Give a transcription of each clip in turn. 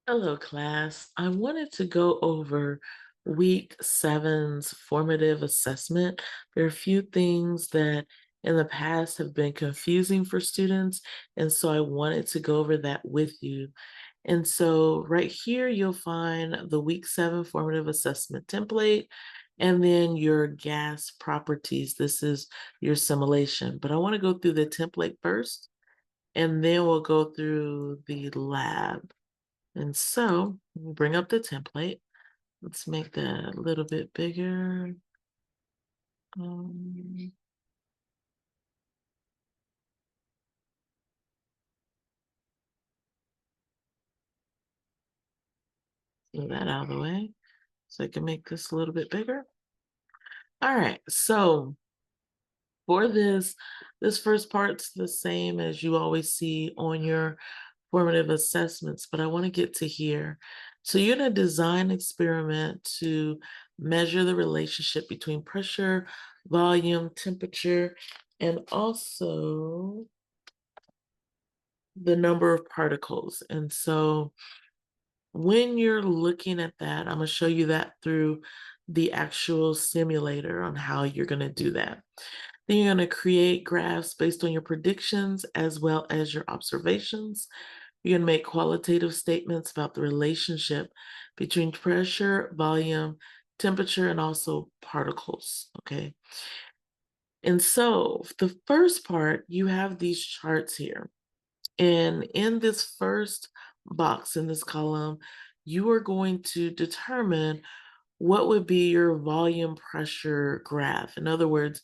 Hello, class. I wanted to go over week seven's formative assessment. There are a few things that in the past have been confusing for students, and so I wanted to go over that with you. And so, right here, you'll find the week seven formative assessment template and then your gas properties. This is your simulation, but I want to go through the template first, and then we'll go through the lab. And so bring up the template. Let's make that a little bit bigger. Um, Move that out of the way so I can make this a little bit bigger. All right, so for this first part's the same as you always see on your formative assessments, but I want to get to here. So you're going to design experiment to measure the relationship between pressure, volume, temperature, and also the number of particles. And so when you're looking at that, I'm going to show you that through the actual simulator on how you're going to do that. Then you're going to create graphs based on your predictions as well as your observations. You're going to make qualitative statements about the relationship between pressure, volume, temperature, and also particles. Okay. And so the first part, you have these charts here. And in this first box, in this column, you are going to determine what would be your volume pressure graph. In other words,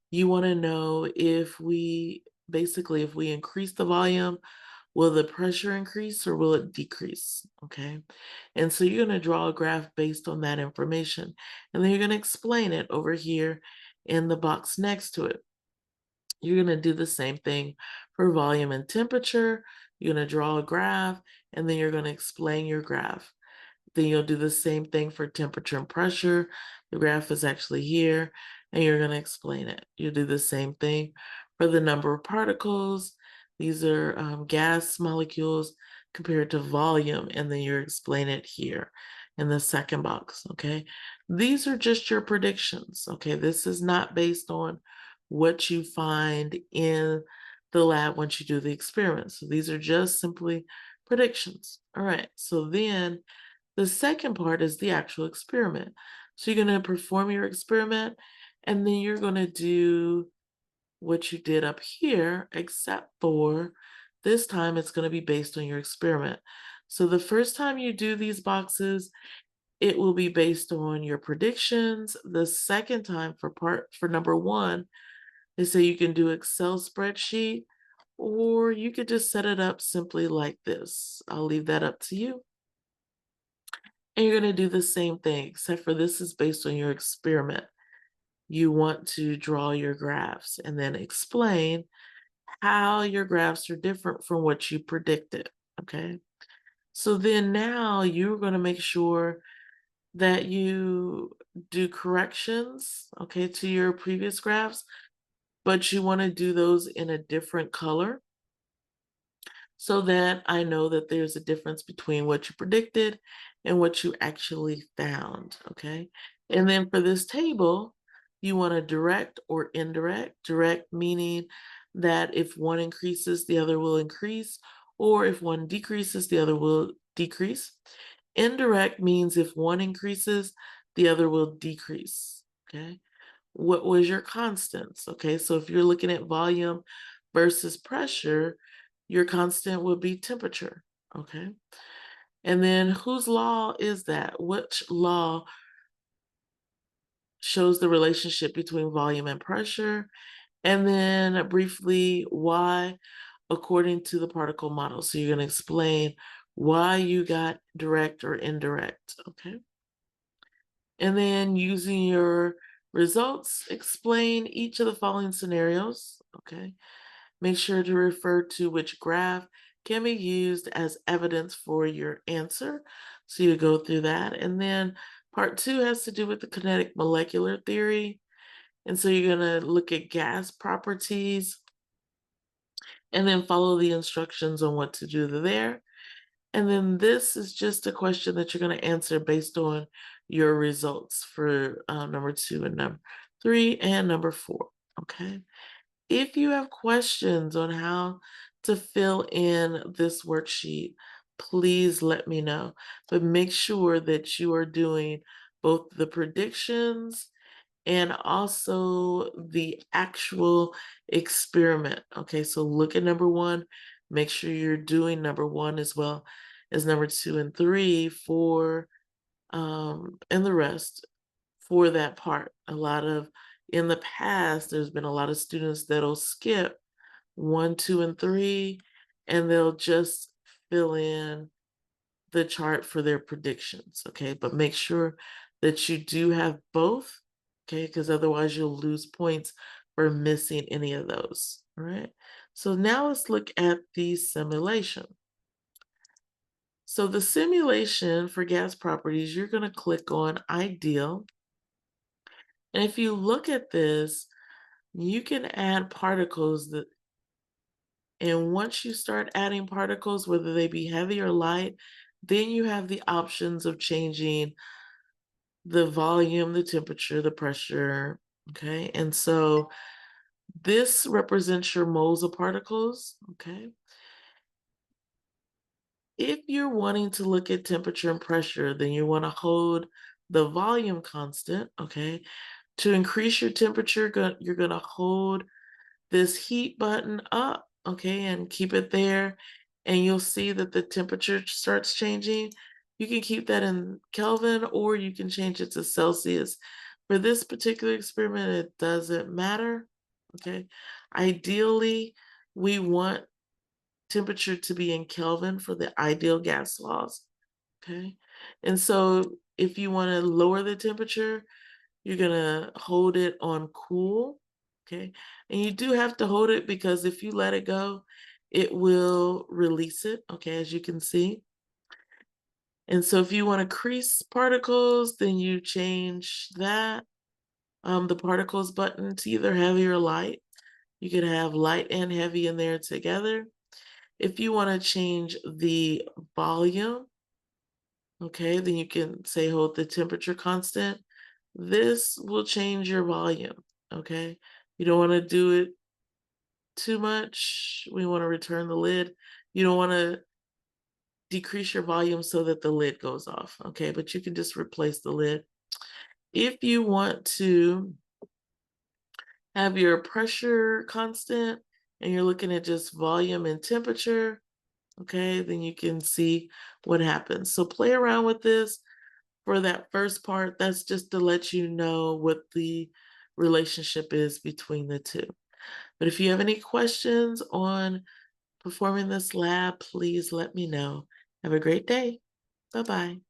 you want to know if if we increase the volume, will the pressure increase or will it decrease? Okay. And so you're going to draw a graph based on that information. And then you're going to explain it over here in the box next to it. You're going to do the same thing for volume and temperature. You're going to draw a graph and then you're going to explain your graph. Then you'll do the same thing for temperature and pressure. The graph is actually here and you're going to explain it. You'll do the same thing for the number of particles. These are gas molecules compared to volume, and then you're explaining it here in the second box. Okay. These are just your predictions. Okay. This is not based on what you find in the lab once you do the experiment. So these are just simply predictions. All right. So then the second part is the actual experiment. So you're going to perform your experiment and then you're going to do what you did up here, except for this time it's going to be based on your experiment. So the first time you do these boxes, it will be based on your predictions. The second time for number one, they say you can do Excel spreadsheet or you could just set it up simply like this. I'll leave that up to you. And you're going to do the same thing, except for this is based on your experiment. You want to draw your graphs and then explain how your graphs are different from what you predicted. Okay. So then now you're going to make sure that you do corrections, okay, to your previous graphs, but you want to do those in a different color so that I know that there's a difference between what you predicted and what you actually found, okay? And then for this table, you want to direct or indirect. Direct meaning that if one increases, the other will increase, or if one decreases, the other will decrease. Indirect means if one increases, the other will decrease, okay? What was your constants? Okay, so if you're looking at volume versus pressure, your constant would be temperature. Okay, and then whose law is that? Which law shows the relationship between volume and pressure? And then briefly, why according to the particle model. So you're going to explain why you got direct or indirect. Okay. And then using your results, explain each of the following scenarios. Okay. Make sure to refer to which graph can be used as evidence for your answer. So you go through that. And then part two has to do with the kinetic molecular theory. And so you're going to look at gas properties and then follow the instructions on what to do there. And then this is just a question that you're going to answer based on your results for number 2 and number 3 and number 4. Okay. If you have questions on how to fill in this worksheet, please let me know. But make sure that you are doing both the predictions and also the actual experiment. Okay, so look at number 1. Make sure you're doing number 1 as well as number 2 and 3 for and the rest for that part. A lot of in the past, there's been a lot of students that'll skip 1, 2, and 3, and they'll just fill in the chart for their predictions, okay? But make sure that you do have both, okay? Because otherwise you'll lose points for missing any of those, all right? So now let's look at the simulation. So the simulation for gas properties, you're going to click on Ideal. And if you look at this, you can add particles that, and once you start adding particles, whether they be heavy or light, then you have the options of changing the volume, the temperature, the pressure, okay? And so this represents your moles of particles, okay? If you're wanting to look at temperature and pressure, then you want to hold the volume constant, okay? To increase your temperature, you're going to hold this heat button up, okay, and keep it there, and you'll see that the temperature starts changing. You can keep that in Kelvin or you can change it to Celsius. For this particular experiment, it doesn't matter, okay? Ideally, we want temperature to be in Kelvin for the ideal gas laws, okay? And so if you want to lower the temperature, you're gonna hold it on cool, okay? And you do have to hold it because if you let it go, it will release it, okay, as you can see. And so if you want to crease particles, then you change that, the particles button to either heavy or light. You could have light and heavy in there together. If you want to change the volume, okay, then you can say hold the temperature constant. This will change your volume, okay? You don't want to do it too much. We want to return the lid. You don't want to decrease your volume so that the lid goes off, okay? But you can just replace the lid. If you want to have your pressure constant and you're looking at just volume and temperature, okay, then you can see what happens. So play around with this. For that first part, that's just to let you know what the relationship is between the two. But if you have any questions on performing this lab, please let me know. Have a great day. Bye-bye.